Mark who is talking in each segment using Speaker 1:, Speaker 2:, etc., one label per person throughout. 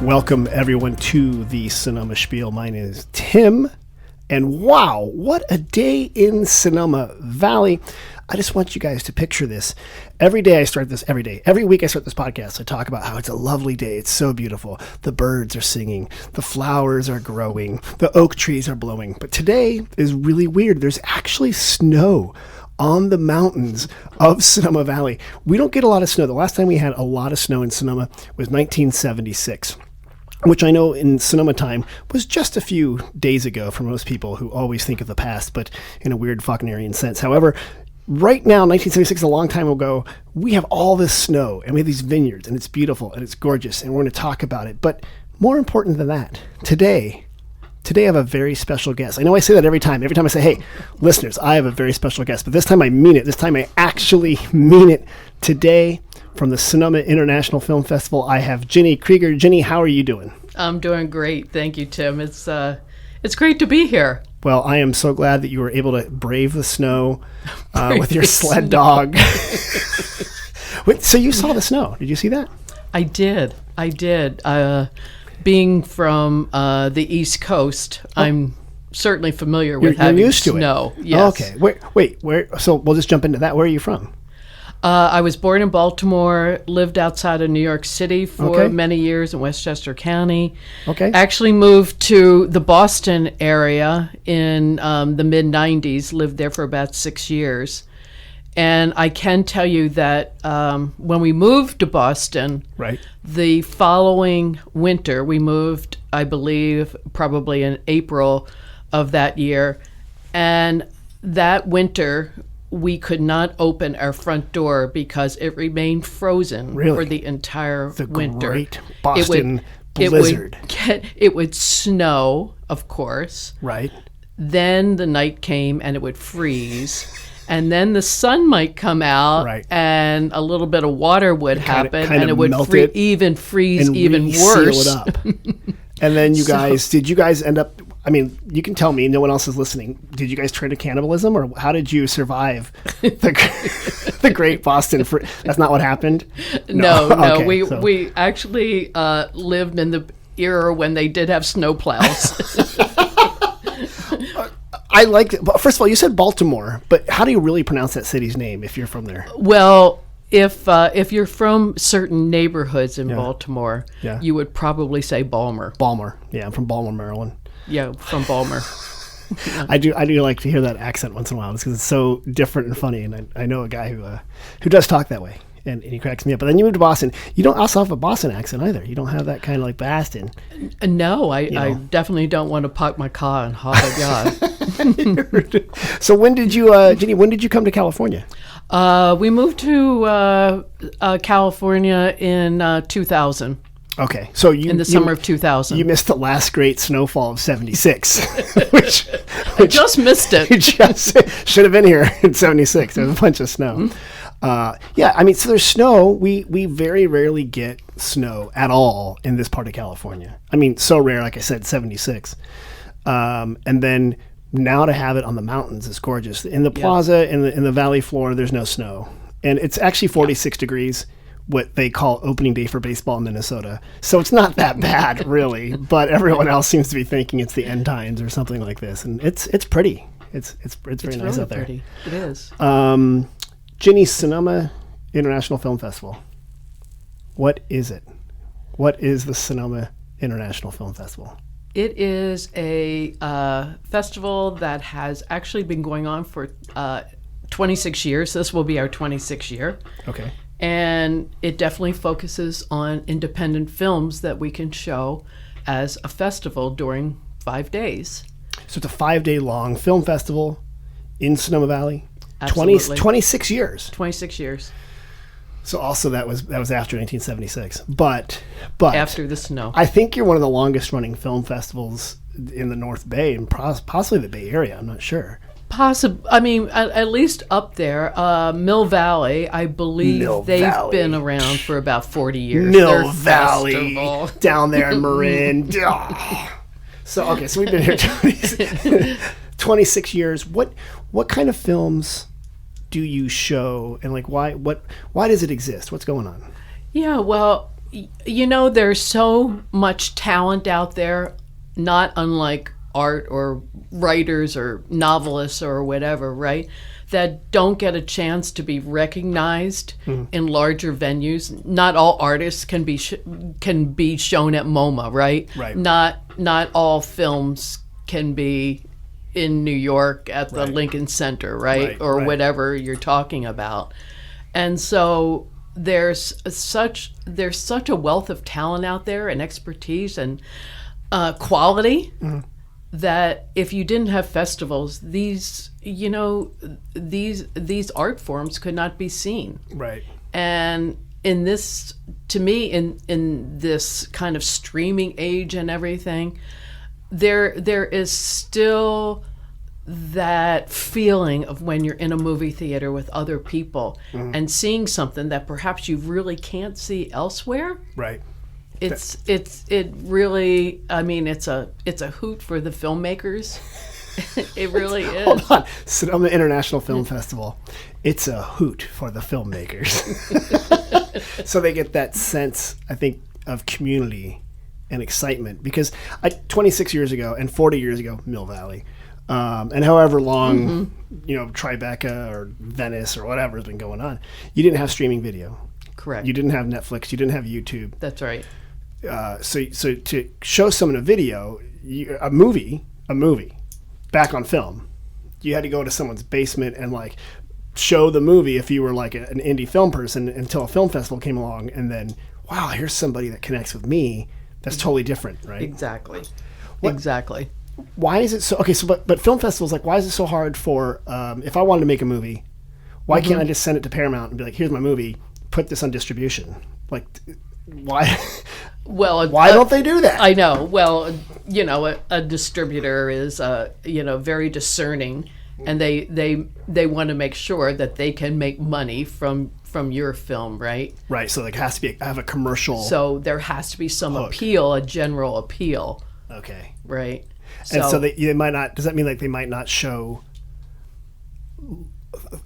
Speaker 1: Welcome, everyone, to the Sonoma Spiel. My name is Tim, and wow, what a day in Sonoma Valley. I just want you guys to picture this. Every day I start this, every week I start this podcast, I talk about how it's a lovely day. It's so beautiful. The birds are singing. The flowers are growing. The oak trees are blowing. But today is really weird. There's actually snow on the mountains of Sonoma Valley. We don't get a lot of snow. The last time we had a lot of snow in Sonoma was 1976. Which I know in Sonoma time was just a few days ago for most people who always think of the past, but in a weird Faulknerian sense. However, right now, 1976, a long time ago, we have all this snow, and we have these vineyards, and it's beautiful, and it's gorgeous, and we're going to talk about it. But more important than that, today I have a very special guest. I know I say that every time. Every time I say, hey, listeners, I have a very special guest. But this time I mean it. This time I actually mean it. Today, from the Sonoma International Film Festival, I have Ginny Krieger. Ginny, how are you doing?
Speaker 2: I'm doing great. Thank you, Tim. It's great to be here.
Speaker 1: Well, I am so glad that you were able to brave the snow with your sled dog. Wait, so you saw the snow. Did you see that?
Speaker 2: I did. Being from the East Coast, I'm certainly familiar with having
Speaker 1: used to
Speaker 2: snow.
Speaker 1: It.
Speaker 2: Yes.
Speaker 1: Okay. Wait. Where? So we'll just jump into that. Where are you from?
Speaker 2: I was born in Baltimore, lived outside of New York City for many years in Westchester County.
Speaker 1: Okay.
Speaker 2: Actually moved to the Boston area in the mid-'90s, lived there for about 6 years. And I can tell you that when we moved to Boston,
Speaker 1: right,
Speaker 2: the following winter, we moved, I believe, probably in April of that year. And that winter, we could not open our front door because it remained frozen for the entire winter.
Speaker 1: The great Boston blizzard.
Speaker 2: It would snow, of course.
Speaker 1: Right.
Speaker 2: Then the night came and it would freeze. And then the sun might come out, and a little bit of water would happen, and it would freeze even worse.
Speaker 1: Seal it up. And then did you guys end up, I mean, you can tell me, no one else is listening, did you guys turn to cannibalism, or how did you survive the Great Boston That's not what happened?
Speaker 2: No.
Speaker 1: Okay,
Speaker 2: we actually lived in the era when they did have snow plows.
Speaker 1: I liked it. But first of all, you said Baltimore, but how do you really pronounce that city's name if you're from there?
Speaker 2: Well, if you're from certain neighborhoods in Baltimore, you would probably say Balmer.
Speaker 1: Balmer. Yeah, I'm from Balmer, Maryland.
Speaker 2: Yeah, from Balmer.
Speaker 1: I do like to hear that accent once in a while because it's so different and funny, and I know a guy who does talk that way. And he cracks me up. But then you moved to Boston. You don't also have a Boston accent either. You don't have that kind of like Boston.
Speaker 2: No, I definitely don't want to park my car in Harvard Yard.
Speaker 1: So when did you, Ginny, when did you come to California?
Speaker 2: We moved to California in 2000.
Speaker 1: Okay, so
Speaker 2: in the summer of 2000.
Speaker 1: You missed the last great snowfall of 76.
Speaker 2: I just missed it.
Speaker 1: You just should have been here in 76. There was a bunch of snow. Mm-hmm. So there's snow. We very rarely get snow at all in this part of California. I mean, so rare, like I said, 76. And then now to have it on the mountains is gorgeous. In the plaza, in the valley floor, there's no snow. And it's actually 46 degrees, what they call opening day for baseball in Minnesota. So it's not that bad, really. But everyone else seems to be thinking it's the end times or something like this. And it's pretty. It's very nice
Speaker 2: really
Speaker 1: out there.
Speaker 2: Pretty. It is.
Speaker 1: Ginny, Sonoma International Film Festival. What is it? What is the Sonoma International Film Festival?
Speaker 2: It is a festival that has actually been going on for 26 years. This will be our 26th year.
Speaker 1: Okay.
Speaker 2: And it definitely focuses on independent films that we can show as a festival during 5 days. So
Speaker 1: it's a 5-day long film festival in Sonoma Valley?
Speaker 2: Absolutely.
Speaker 1: 26 years.
Speaker 2: 26 years.
Speaker 1: So also that was after 1976. But
Speaker 2: after the snow.
Speaker 1: I think you're one of the longest running film festivals in the North Bay and possibly the Bay Area. I'm not sure.
Speaker 2: I mean, at least up there. Mill Valley, I believe they've been around for about 40 years.
Speaker 1: Mill Valley, down there in Marin. So we've been here 26 years. What kind of films do you show, and like why does it exist? What's going on?
Speaker 2: Yeah, well, There's so much talent out there, not unlike art or writers or novelists or whatever, right? That don't get a chance to be recognized in larger venues. Not all artists can be shown at MoMA, right?
Speaker 1: Right.
Speaker 2: Not all films can be in New York at the Lincoln Center, right? Or whatever you're talking about. And so there's such a wealth of talent out there and expertise and quality that if you didn't have festivals, these art forms could not be seen.
Speaker 1: Right.
Speaker 2: And in this, to me, in this kind of streaming age and everything, there is still that feeling of when you're in a movie theater with other people and seeing something that perhaps you really can't see elsewhere.
Speaker 1: Right.
Speaker 2: It really, I mean, it's a hoot for the filmmakers. It really is.
Speaker 1: Hold on. Sonoma International Film Festival. It's a hoot for the filmmakers. So they get that sense, I think, of community and excitement. Because 26 years ago and 40 years ago, Mill Valley, and however long, Tribeca or Venice or whatever has been going on, you didn't have streaming video.
Speaker 2: Correct.
Speaker 1: You didn't have Netflix. You didn't have YouTube.
Speaker 2: That's right.
Speaker 1: So to show someone a video, a movie, back on film, you had to go to someone's basement and like show the movie if you were like an indie film person until a film festival came along, and then wow, here's somebody that connects with me. That's totally different, right?
Speaker 2: Exactly.
Speaker 1: What?
Speaker 2: Exactly.
Speaker 1: Why is it so? Okay, so but film festivals, like, why is it so hard for if I wanted to make a movie, why can't I just send it to Paramount and be like, here's my movie, put this on distribution? Like, why?
Speaker 2: Well,
Speaker 1: why don't they do that?
Speaker 2: I know. Well, a distributor is, very discerning, and they want to make sure that they can make money from your film, right?
Speaker 1: Right. So like, it has to have a commercial.
Speaker 2: So there has to be some
Speaker 1: hook.
Speaker 2: appeal, a general appeal.
Speaker 1: Okay.
Speaker 2: Right.
Speaker 1: And so they might not. Does that mean like they might not show?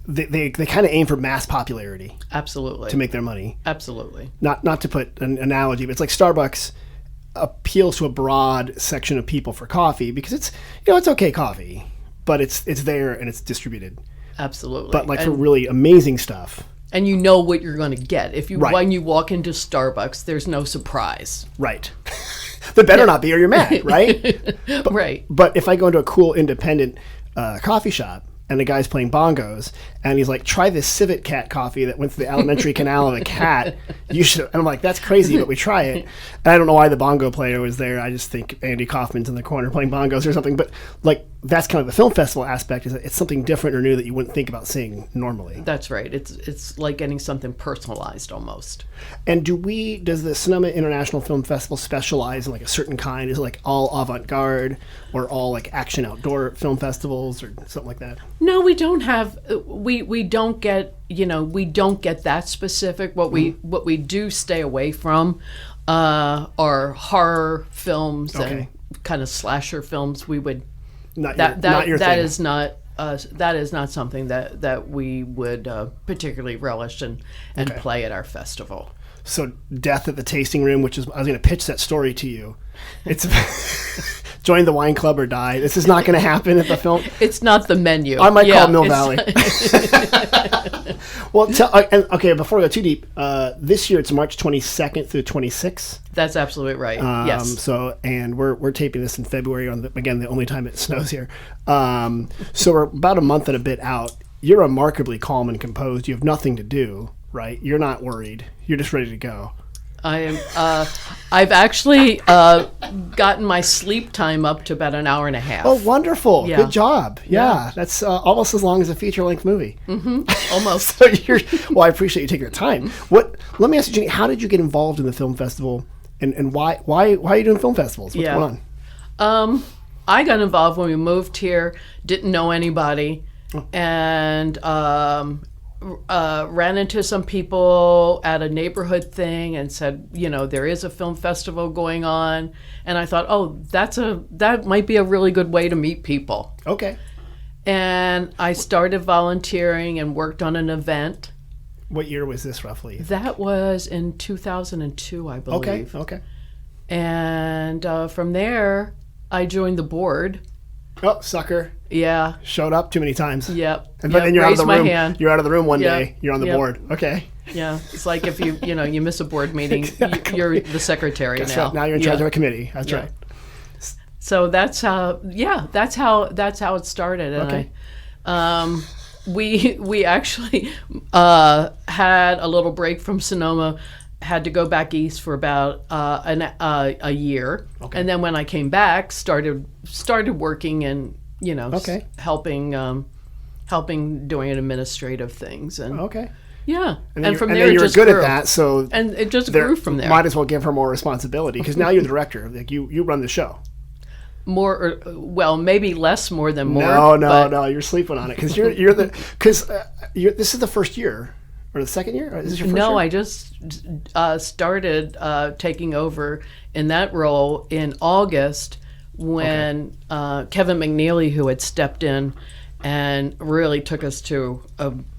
Speaker 1: They kind of aim for mass popularity.
Speaker 2: Absolutely.
Speaker 1: To make their money.
Speaker 2: Absolutely.
Speaker 1: Not to put an analogy, but it's like Starbucks appeals to a broad section of people for coffee because it's okay coffee, but it's there and it's distributed.
Speaker 2: Absolutely.
Speaker 1: But like for really amazing stuff.
Speaker 2: And you know what you're going to get. When you walk into Starbucks, there's no surprise.
Speaker 1: Right. There better not be or you're mad, right?
Speaker 2: Right.
Speaker 1: But if I go into a cool independent coffee shop and the guy's playing bongos and he's like, try this civet cat coffee that went through the alimentary canal of a cat, you should. And I'm like, that's crazy, but we try it. And I don't know why the bongo player was there. I just think Andy Kaufman's in the corner playing bongos or something. But like, that's kind of the film festival aspect, is that it's something different or new that you wouldn't think about seeing normally.
Speaker 2: That's right. It's like getting something personalized almost.
Speaker 1: And does the Sonoma International Film Festival specialize in like a certain kind? Is it like all avant-garde or all like action outdoor film festivals or something like that?
Speaker 2: No, we don't have, we don't get, we don't get that specific. What we do stay away from are horror films and kind of slasher films. We would,
Speaker 1: not your
Speaker 2: that
Speaker 1: thing.
Speaker 2: is not that is not something that we would particularly relish and play at our festival.
Speaker 1: So Death at the Tasting Room, which is, I was going to pitch that story to you. It's join the wine club or die. This is not going to happen at the film.
Speaker 2: It's not the menu.
Speaker 1: I might call it Mill Valley. Well, okay, before we go too deep, this year it's March 22nd through 26th.
Speaker 2: That's absolutely right. Yes.
Speaker 1: So, and we're taping this in February again, the only time it snows here. So we're about a month and a bit out. You're remarkably calm and composed. You have nothing to do, right? You're not worried. You're just ready to go.
Speaker 2: I am. I've actually gotten my sleep time up to about an hour and a half.
Speaker 1: Oh, wonderful!
Speaker 2: Yeah.
Speaker 1: Good job. Yeah. That's almost as long as a feature-length movie.
Speaker 2: Mm-hmm. Almost.
Speaker 1: So well, I appreciate you taking the time. Let me ask you, Ginny, how did you get involved in the film festival, and why are you doing film festivals? What's going
Speaker 2: on? I got involved when we moved here. Didn't know anybody, and ran into some people at a neighborhood thing and said, there is a film festival going on. And I thought, that might be a really good way to meet people.
Speaker 1: Okay.
Speaker 2: And I started volunteering and worked on an event.
Speaker 1: What year was this roughly?
Speaker 2: That was in 2002, I believe.
Speaker 1: Okay.
Speaker 2: And from there, I joined the board.
Speaker 1: Oh, sucker.
Speaker 2: Yeah.
Speaker 1: Showed up too many times.
Speaker 2: Yep.
Speaker 1: And then you're out of the room.
Speaker 2: Hand.
Speaker 1: You're out of the room one day. You're on the board. Okay.
Speaker 2: Yeah. It's like if you miss a board meeting, exactly. You're the secretary now.
Speaker 1: Right. Now you're in charge of a committee. That's right.
Speaker 2: So that's how it started. And
Speaker 1: okay.
Speaker 2: We actually had a little break from Sonoma, had to go back east for about a year, and then when I came back, started working and helping doing administrative things and and from there
Speaker 1: you were
Speaker 2: just
Speaker 1: good
Speaker 2: grew.
Speaker 1: at that, so
Speaker 2: and it just grew from there.
Speaker 1: Might as well give her more responsibility because now you're the director. Like you run the show.
Speaker 2: More, well, maybe less more than more.
Speaker 1: No, you're sleeping on it because this is the first year or the second year. Or is this your first year?
Speaker 2: I just started taking over in that role in August when Kevin McNeely, who had stepped in and really took us to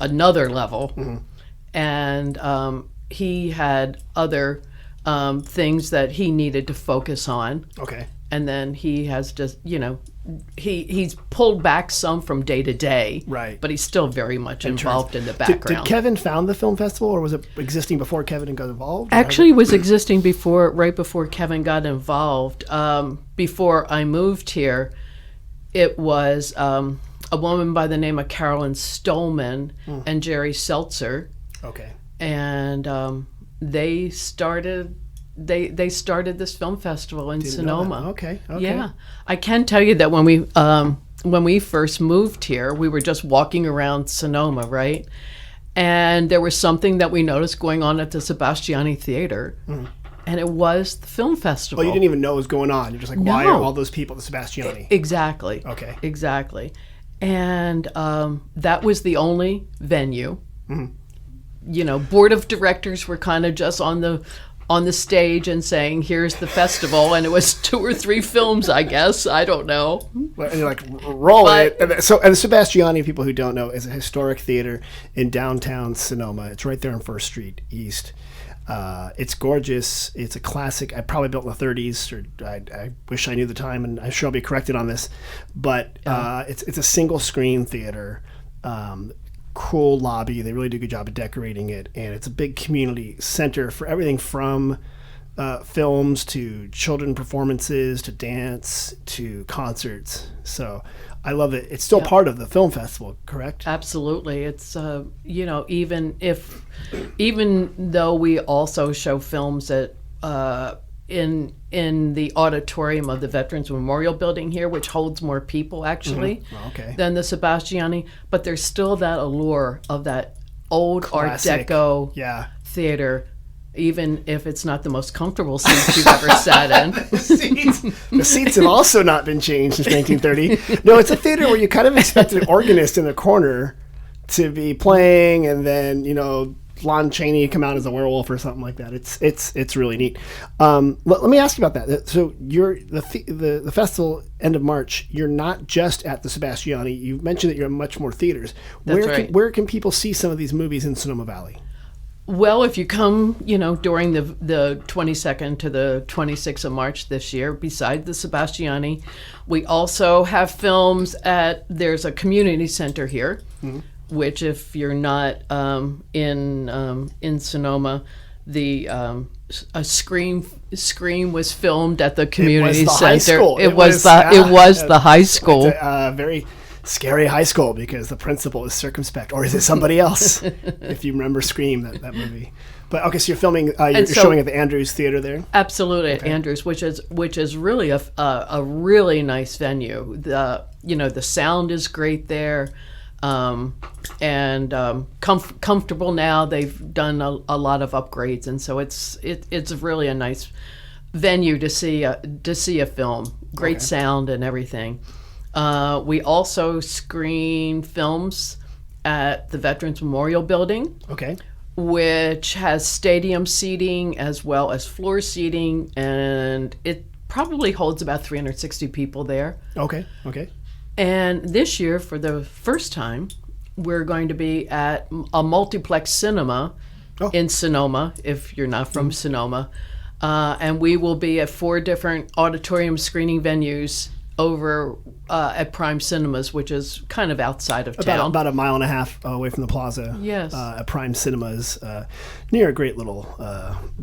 Speaker 2: another level, and he had other things that he needed to focus on.
Speaker 1: Okay.
Speaker 2: And then he has just, he's pulled back some from day to day.
Speaker 1: Right.
Speaker 2: But he's still very much involved in the background.
Speaker 1: Did Kevin found the film festival, or was it existing before Kevin got involved?
Speaker 2: Actually, it was existing right before Kevin got involved. Before I moved here, it was a woman by the name of Carolyn Stolman and Jerry Seltzer.
Speaker 1: Okay.
Speaker 2: And they started this film festival in Sonoma.
Speaker 1: Okay.
Speaker 2: Yeah, I can tell you that when we first moved here, we were just walking around Sonoma, right? And there was something that we noticed going on at the Sebastiani Theater, and it was the film festival.
Speaker 1: Oh, you didn't even know what was going on. You're just like, why are all those people at the Sebastiani?
Speaker 2: Exactly.
Speaker 1: Okay.
Speaker 2: Exactly. And that was the only venue. Board of directors were kind of just on the stage and saying, here's the festival, and it was 2 or 3 films, I guess. I don't know.
Speaker 1: And you're like, roll it. And the Sebastiani, people who don't know, is a historic theater in downtown Sonoma. It's right there on 1st Street East. It's gorgeous. It's a classic. I probably built in the 30s, or I wish I knew the time, and I'm sure I'll be corrected on this. But it's a single screen theater. Cool lobby. They really do a good job of decorating it, and it's a big community center for everything from films to children performances to dance to concerts. So I love it. It's still part of the film festival, correct?
Speaker 2: Absolutely. It's even though we also show films at in the auditorium of the Veterans Memorial Building here, which holds more people actually than the Sebastiani, but there's still that allure of that old classic Art Deco theater, even if it's not the most comfortable seats you've ever sat in.
Speaker 1: The seats have also not been changed since 1930. No, it's a theater where you kind of expect an organist in the corner to be playing, and then Lon Chaney come out as a werewolf or something like that. It's really neat. Let me ask you about that. So you're the festival end of March. You're not just at the Sebastiani. You mentioned that you're at much more theaters.
Speaker 2: That's right.
Speaker 1: Where can people see some of these movies in Sonoma Valley?
Speaker 2: Well, if you come, during the 22nd to the 26th of March this year, beside the Sebastiani, we also have films there's a community center here. Which, if you're not in Sonoma, a Scream was filmed at the community center. It was the high school.
Speaker 1: It's a very scary high school because the principal is circumspect, or is it somebody else? If you remember Scream, that movie. But okay, so you're filming. You're showing at the Andrews Theater there.
Speaker 2: Absolutely, at Andrews, which is really a really nice venue. The sound is great there. And comfortable now. They've done a lot of upgrades, and so it's really a nice venue to see a film. Great sound and everything. We also screen films at the Veterans Memorial Building. Okay. Which has stadium seating as well as floor seating, and it probably holds about 360 people there.
Speaker 1: Okay.
Speaker 2: And this year, for the first time, we're going to be at a multiplex cinema in Sonoma, if you're not from Sonoma. And we will be at 4 different auditorium screening venues over at Prime Cinemas, which is kind of outside of town.
Speaker 1: About a mile and a half away from the plaza.
Speaker 2: Yes.
Speaker 1: At Prime Cinemas, near a great little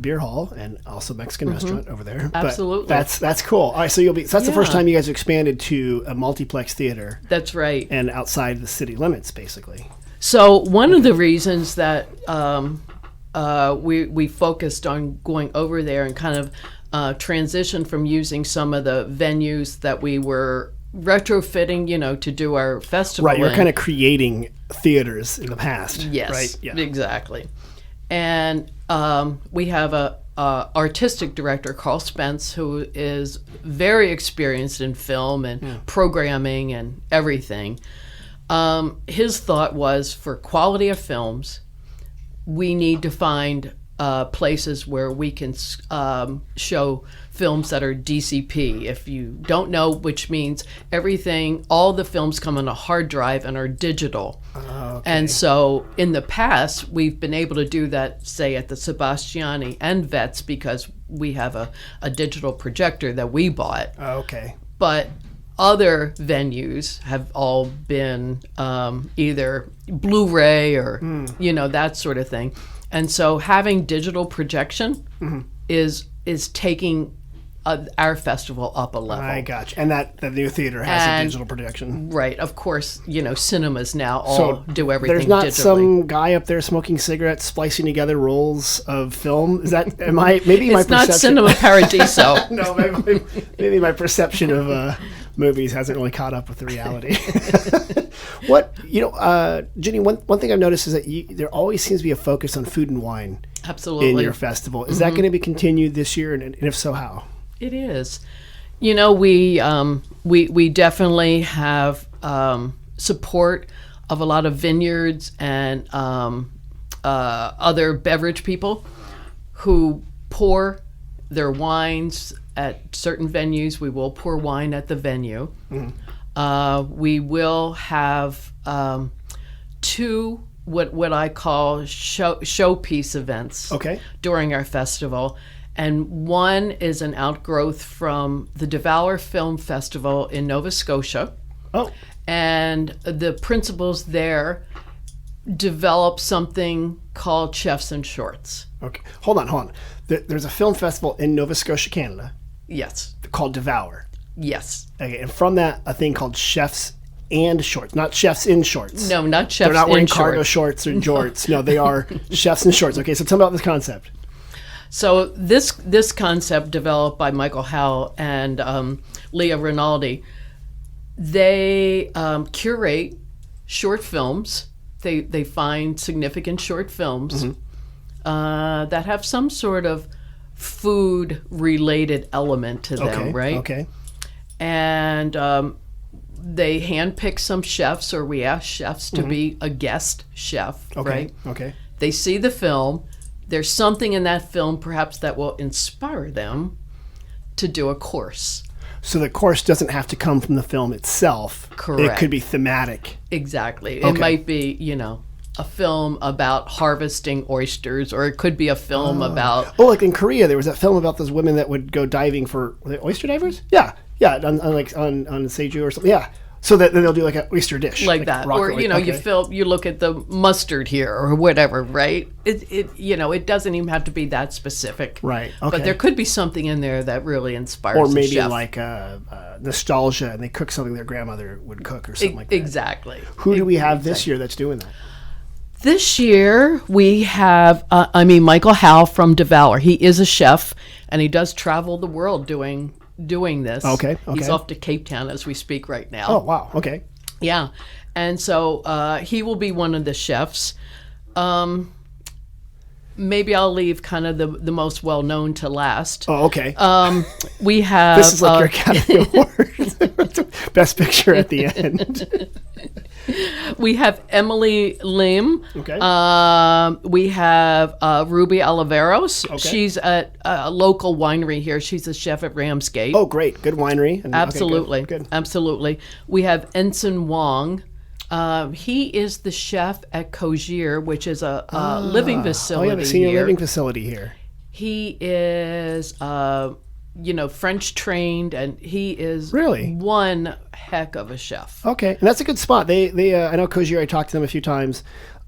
Speaker 1: beer hall and also Mexican restaurant over there.
Speaker 2: Absolutely.
Speaker 1: But that's cool. All right, so that's the first time you guys expanded to a multiplex theater.
Speaker 2: That's right.
Speaker 1: And outside the city limits, basically.
Speaker 2: So one of the reasons that we focused on going over there and kind of transition from using some of the venues that we were retrofitting, to do our festival.
Speaker 1: Right, you're kind of creating theaters in the past.
Speaker 2: Yes,
Speaker 1: right? Yeah.
Speaker 2: Exactly. And we have a artistic director, Carl Spence, who is very experienced in film and programming and everything. His thought was, for quality of films, we need to find places where we can show films that are DCP. If you don't know, which means all the films come on a hard drive and are digital. Okay. And so in the past, we've been able to do that, say, at the Sebastiani and Vets, because we have a digital projector that we bought.
Speaker 1: Okay.
Speaker 2: But other venues have all been either Blu-ray or, that sort of thing. And so having digital projection is taking our festival up a level.
Speaker 1: I got you. And the new theater has a digital projection.
Speaker 2: Right. Of course, cinemas now all do everything
Speaker 1: digitally. There's not
Speaker 2: digitally.
Speaker 1: some guy up there smoking cigarettes, splicing together rolls of film? Is that, maybe my perception? It's
Speaker 2: not Cinema Paradiso.
Speaker 1: No, maybe my perception of movies hasn't really caught up with the reality. Ginny, one thing I've noticed is that there always seems to be a focus on food and wine.
Speaker 2: Absolutely.
Speaker 1: In your festival. Is that going to be continued this year? And if so, how?
Speaker 2: It is. We definitely have support of a lot of vineyards and other beverage people who pour their wines at certain venues. We will pour wine at the venue. We will have 2 what I call showpiece events during our festival. And one is an outgrowth from the Devour Film Festival in Nova Scotia.
Speaker 1: Oh.
Speaker 2: And the principals there developed something called Chefs in Shorts.
Speaker 1: Okay. Hold on. There's a film festival in Nova Scotia, Canada.
Speaker 2: Yes.
Speaker 1: Called Devour.
Speaker 2: Yes.
Speaker 1: Okay. And from that, a thing called Chefs and Shorts. Not Chefs in Shorts.
Speaker 2: No, not Chefs in Shorts.
Speaker 1: They're not wearing cargo shorts or jorts. No, they are Chefs in Shorts. Okay, so tell me about this concept.
Speaker 2: So this concept developed by Michael Howell and Leah Rinaldi. They curate short films. They find significant short films that have some sort of food-related element to them, right?
Speaker 1: Okay.
Speaker 2: And they handpick some chefs, or we ask chefs to be a guest chef, right?
Speaker 1: Okay.
Speaker 2: They see the film. There's something in that film perhaps that will inspire them to do a course.
Speaker 1: So the course doesn't have to come from the film itself.
Speaker 2: Correct.
Speaker 1: It could be thematic.
Speaker 2: Exactly. It might be, a film about harvesting oysters, or it could be a film about...
Speaker 1: Oh, like in Korea, there was that film about those women that would go diving were they oyster divers? Yeah, on Seju or something. Yeah. So that then they'll do like an oyster dish.
Speaker 2: Like that. Or, you look at the mustard here or whatever, right? It doesn't even have to be that specific.
Speaker 1: Right. Okay.
Speaker 2: But there could be something in there that really inspires
Speaker 1: or maybe
Speaker 2: the chef.
Speaker 1: Like nostalgia, and they cook something their grandmother would cook or something like that.
Speaker 2: Exactly.
Speaker 1: Who do we have this year that's doing that?
Speaker 2: This year we have, Michael Howell from Devour. He is a chef, and he does travel the world doing this.
Speaker 1: Okay.
Speaker 2: He's off to Cape Town as we speak right now.
Speaker 1: Oh, wow. Okay.
Speaker 2: Yeah. And so he will be one of the chefs. Maybe I'll leave kind of the most well-known to last.
Speaker 1: Oh, okay.
Speaker 2: We have...
Speaker 1: This is like your Academy Award. Best picture at the end.
Speaker 2: We have Emily Lim.
Speaker 1: Okay.
Speaker 2: We have Ruby Oliveros.
Speaker 1: Okay.
Speaker 2: She's at a local winery here. She's a chef at Ramsgate.
Speaker 1: Oh, great. Good winery.
Speaker 2: Absolutely.
Speaker 1: Okay, good.
Speaker 2: Absolutely. We have Ensign Wong. He is the chef at Cogier, which is a living facility.
Speaker 1: Oh, yeah, the senior
Speaker 2: here.
Speaker 1: living facility here.
Speaker 2: He is, French trained, and he is
Speaker 1: Really
Speaker 2: one heck of a chef.
Speaker 1: Okay, and that's a good spot. They I know Cogier. I talked to them a few times.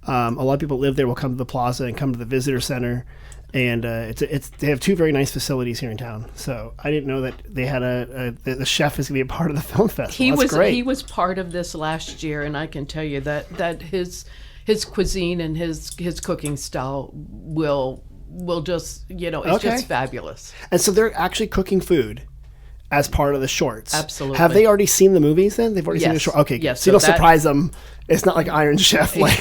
Speaker 1: A lot of people that live there will come to the plaza and come to the visitor center, and they have two very nice facilities here in town. So I didn't know that they had the chef is going to be a part of the film festival. That's great.
Speaker 2: He was part of this last year, and I can tell you that his cuisine and his cooking style will just it's just fabulous.
Speaker 1: And so they're actually cooking food as part of the shorts.
Speaker 2: Absolutely.
Speaker 1: Have they already seen the movies then? They've already seen the short. Okay,
Speaker 2: yes.
Speaker 1: So you don't surprise them. It's not like Iron Chef like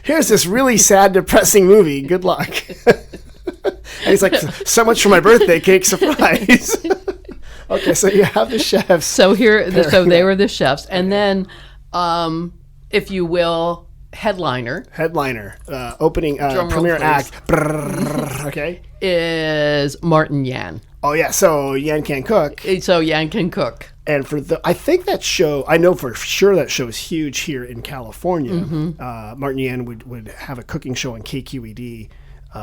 Speaker 1: here's this really sad, depressing movie. Good luck. And he's like, so much for my birthday cake, surprise. Okay, so you have the chefs.
Speaker 2: So they were the chefs, and then, if you will, headliner,
Speaker 1: opening premiere act. Okay,
Speaker 2: is Martin Yan.
Speaker 1: Oh yeah, so Yan can cook. And I think that show, I know for sure that show is huge here in California.
Speaker 2: Mm-hmm.
Speaker 1: Martin Yan would have a cooking show on KQED,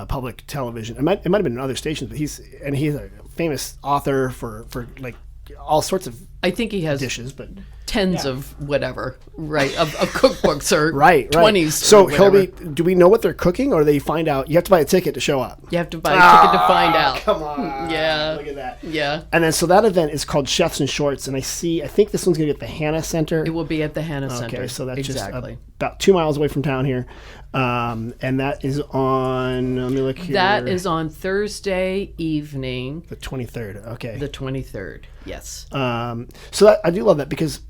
Speaker 1: public television. It might have been in other stations, but he's a famous author for like all sorts of
Speaker 2: I think he has
Speaker 1: dishes, but
Speaker 2: tens of whatever, right, of cookbooks or
Speaker 1: right.
Speaker 2: 20s.
Speaker 1: So he'll be. Do we know what they're cooking, or they find out? You have to buy a ticket to show up.
Speaker 2: You have to buy a ticket to find out.
Speaker 1: Come on.
Speaker 2: Yeah.
Speaker 1: Look at that.
Speaker 2: Yeah.
Speaker 1: And then so that event is called Chefs and Shorts, and I think this one's going to be at the Hannah Center.
Speaker 2: It will be at the Hannah Center.
Speaker 1: Okay, so that's
Speaker 2: exactly.
Speaker 1: just about 2 miles away from town here. And that is on, let me look here.
Speaker 2: That is on Thursday evening.
Speaker 1: The 23rd, okay.
Speaker 2: The 23rd, yes.
Speaker 1: So I do love that because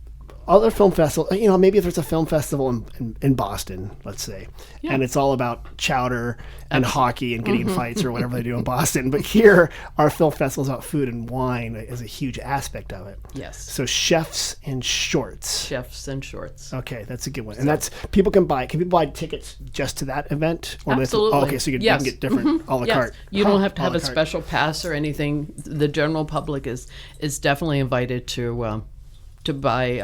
Speaker 1: other film festivals, maybe if there's a film festival in Boston, let's say, and it's all about chowder and hockey and getting in fights or whatever they do in Boston. But here, our film festival is about food and wine is a huge aspect of it.
Speaker 2: Yes.
Speaker 1: So Chefs and Shorts.
Speaker 2: Chefs and Shorts.
Speaker 1: Okay, that's a good one. And that's, can people buy tickets just to that event? Or
Speaker 2: Absolutely.
Speaker 1: Okay, so you can get different a la carte.
Speaker 2: You don't have to have a special pass or anything. The general public is definitely invited to buy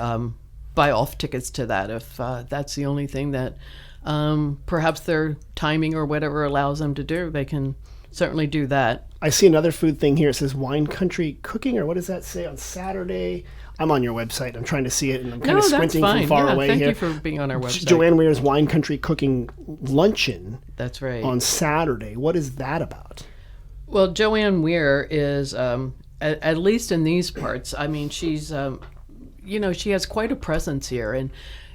Speaker 2: off tickets to that if that's the only thing that perhaps their timing or whatever allows them to do. They can certainly do that.
Speaker 1: I see another food thing here. It says Wine Country Cooking, or what does that say on Saturday? I'm on your website. I'm trying to see it, and I'm kind of sprinting from far away
Speaker 2: thank
Speaker 1: here.
Speaker 2: Thank you for being on our website.
Speaker 1: Joanne Weir's Wine Country Cooking Luncheon.
Speaker 2: That's right.
Speaker 1: On Saturday. What is that about?
Speaker 2: Well, Joanne Weir is, at least in these parts, I mean, she's... she has quite a presence here, and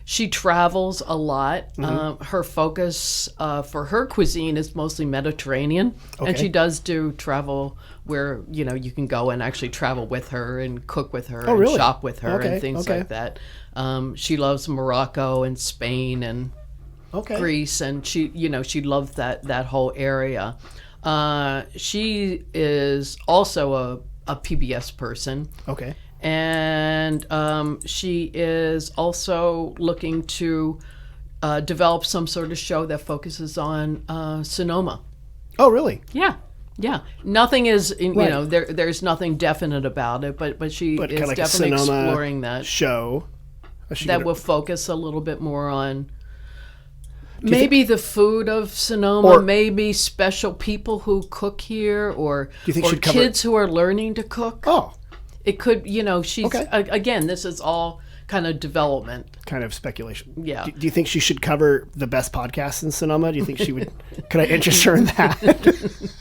Speaker 2: she travels a lot.
Speaker 1: Mm-hmm.
Speaker 2: Her focus for her cuisine is mostly Mediterranean, and she does do travel where you can go and actually travel with her and cook with her and shop with her and things like that. She loves Morocco and Spain and Greece, and she loves that whole area. She is also a PBS person.
Speaker 1: Okay.
Speaker 2: And she is also looking to develop some sort of show that focuses on Sonoma.
Speaker 1: Oh, really?
Speaker 2: Yeah. Nothing is, there's nothing definite about it, but she is
Speaker 1: like
Speaker 2: definitely exploring that
Speaker 1: show
Speaker 2: that will focus a little bit more on maybe the food of Sonoma, or maybe special people who cook here, or kids who are learning to cook.
Speaker 1: Oh.
Speaker 2: It could, she's, again, this is all kind of development.
Speaker 1: Kind of speculation.
Speaker 2: Yeah.
Speaker 1: Do you think she should cover the best podcasts in Sonoma? Do you think she would, could I interest her in that?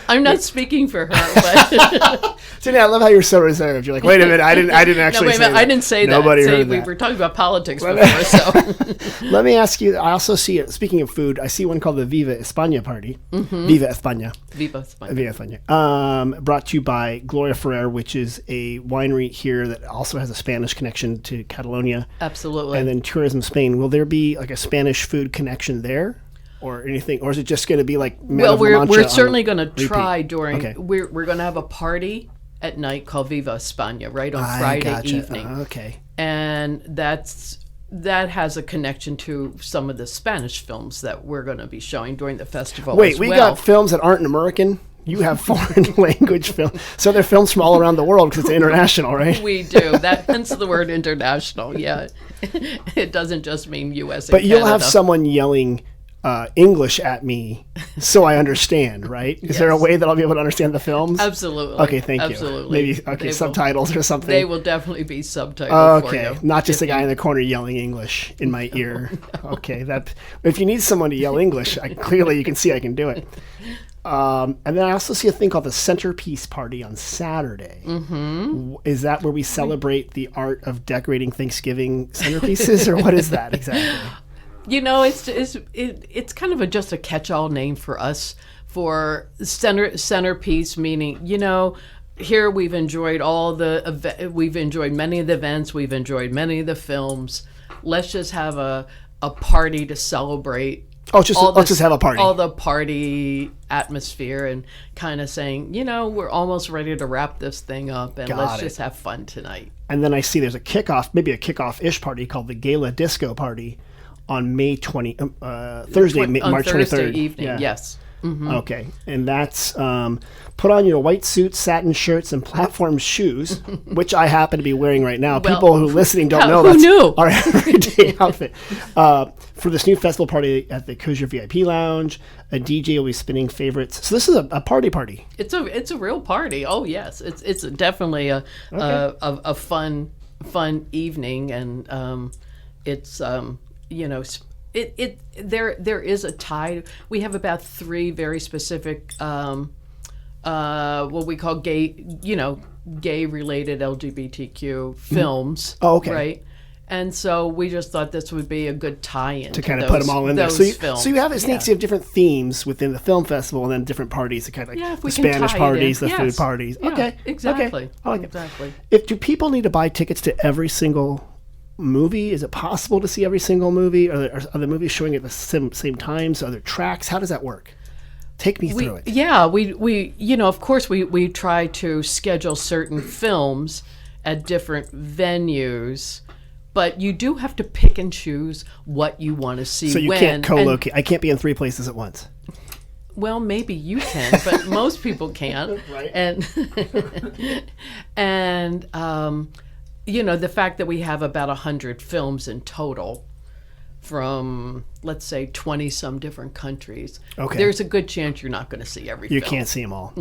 Speaker 2: I'm not speaking for her, but
Speaker 1: See, I love how you're so reserved. You're like, wait a minute, I didn't actually say that.
Speaker 2: I didn't say
Speaker 1: Nobody
Speaker 2: that.
Speaker 1: heard
Speaker 2: We
Speaker 1: that.
Speaker 2: were talking about politics before, so.
Speaker 1: Let me ask you, I also see, speaking of food, I see one called the Viva España party.
Speaker 2: Mm-hmm.
Speaker 1: Viva España.
Speaker 2: Viva España.
Speaker 1: Viva España. Brought to you by Gloria Ferrer, which is a winery here that also has a Spanish connection to Catalonia.
Speaker 2: Absolutely.
Speaker 1: And then Tourism Spain. Will there be like a Spanish food connection there? Or anything, or is it just going to be like?
Speaker 2: Well, we're certainly going to try during. Okay. We're going to have a party at night called Viva España, right on Friday evening.
Speaker 1: Okay.
Speaker 2: And that has a connection to some of the Spanish films that we're going to be showing during the festival.
Speaker 1: Wait, we got films that aren't American You have foreign language film. So they're films from all around the world because it's international, right?
Speaker 2: We do. Hence the word international. Yeah. It doesn't just mean U.S. and
Speaker 1: But you'll have
Speaker 2: Canada.
Speaker 1: someone yelling English at me so I understand, right? Is there a way that I'll be able to understand the films?
Speaker 2: Absolutely.
Speaker 1: Okay, thank you.
Speaker 2: Absolutely.
Speaker 1: Maybe subtitles or something.
Speaker 2: They will definitely be subtitled for you.
Speaker 1: Not just a guy in the corner yelling English in my ear. No. Okay, if you need someone to yell English, clearly you can see I can do it. And then I also see a thing called the Centerpiece Party on Saturday. Mm-hmm. Is that where we celebrate the art of decorating Thanksgiving centerpieces, or what is that exactly?
Speaker 2: It's kind of just a catch-all name for us for centerpiece, meaning, here we've enjoyed we've enjoyed many of the events, we've enjoyed many of the films. Let's just have a party to celebrate.
Speaker 1: Let's just have a party.
Speaker 2: All the party atmosphere and kind of saying, we're almost ready to wrap this thing up and let's just have fun tonight.
Speaker 1: And then I see there's a kickoff-ish party called the Gala Disco Party on May 20, Thursday, March 23rd.
Speaker 2: Evening, yeah. Yes. Mm-hmm.
Speaker 1: Okay, and that's put on your white suits, satin shirts, and platform shoes, which I happen to be wearing right now.
Speaker 2: Well,
Speaker 1: people who are listening don't know that's our everyday outfit. For this new festival party at the Cozier VIP Lounge, a DJ will be spinning favorites. So this is a party. It's
Speaker 2: a real party. Oh yes, it's definitely a fun evening, and it's there is a tie. We have about 3 very specific what we call gay related LGBTQ films.
Speaker 1: Oh, okay.
Speaker 2: Right. And so we just thought this would be a good tie-in
Speaker 1: to kind of put them all in there. So you have you have different themes within the film festival, and then different parties to kind of like the Spanish parties, the food parties.
Speaker 2: Yeah,
Speaker 1: okay,
Speaker 2: exactly.
Speaker 1: Okay. I like
Speaker 2: exactly.
Speaker 1: Do people need to buy tickets to every single movie? Is it possible to see every single movie? Are the movies showing at the same times? Are there tracks? How does that work? Take me through it.
Speaker 2: Yeah, we of course we try to schedule certain films at different venues. But you do have to pick and choose what you want to see.
Speaker 1: So you can't co-locate. I can't be in 3 places at once.
Speaker 2: Well, maybe you can, but most people can't.
Speaker 1: Right.
Speaker 2: And the fact that we have about 100 films in total from, let's say, 20 some different countries.
Speaker 1: Okay.
Speaker 2: There's a good chance you're not going to see every film.
Speaker 1: You can't see them all.